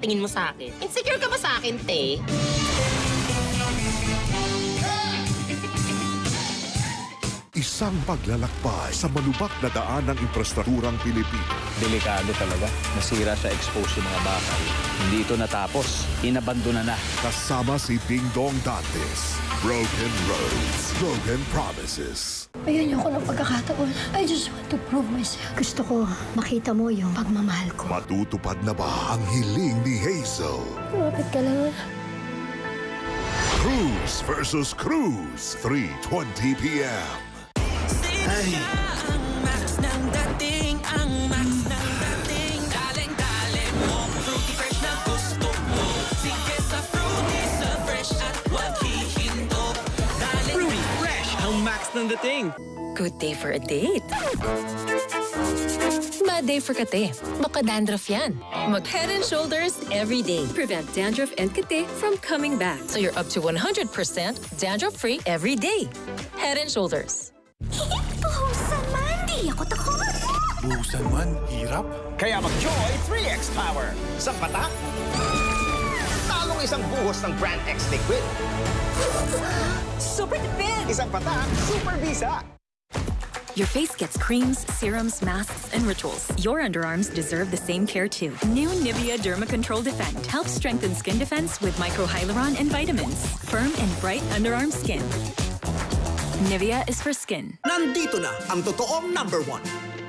tingin mo sa akin? Insecure ka ba sa akin, te? Isang paglalakbay sa malubak na daan ng infrastrukturang Pilipino. Delikado talaga. Nasira sa expose yung mga bakal. Hindi ito natapos. Inabandona na. Kasama si Ding Dong Dantes. Broken Roads, Broken Promises. Ayun niyo ako ng pagkakataon. I just want to prove myself. Gusto ko makita mo yung pagmamahal ko. Matutupad na ba ang hiling ni Hazel? Lapit ka lang. Cruz versus Cruz, 3:20 p.m. Ay. Ang max ng dating, ang max ng dating. Daling mo, fruity fresh na gusto mo. Sige sa fruity, sa fresh at wag hihinto. Fruity fresh, ang max ng dating. Good day for a date. Bad day for kate. Baka dandruff yan. Mag Head and Shoulders every day. Prevent dandruff and kate from coming back. So you're up to 100% dandruff-free every day. Head and Shoulders. Buhusan man, di ako takot. Buhusan man, hirap. Kaya mag-Joy 3X Power. Isang patak, talong isang buhos ng Brand X Liquid. Super tipid. Isang patak, Super Bisa. Your face gets creams, serums, masks, and rituals. Your underarms deserve the same care too. New Nivea Derma Control Defend helps strengthen skin defense with microhyaluron and vitamins. Firm and bright underarm skin. Nivea is for skin. Nandito na ang totoong #1.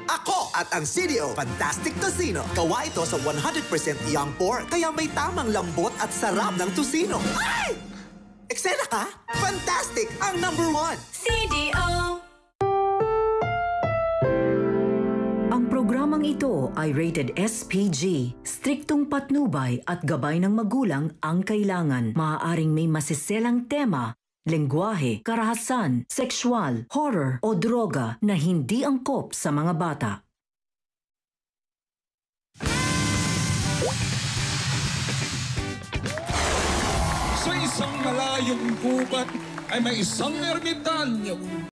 Ako at ang CDO Fantastic Tocino. Gawa ito sa 100% young pork, kaya may tamang lambot at sarap ng tocino. Ay! Eksena ka? Fantastic ang #1. CDO. Ang programang ito ay rated SPG. Striktong patnubay at gabay ng magulang ang kailangan. Maaaring may masiselang tema, lengguwahe, karahasan, sexual, horror o droga na hindi angkop sa mga bata. Sa isang malayong gubat ay may isang ermitanyong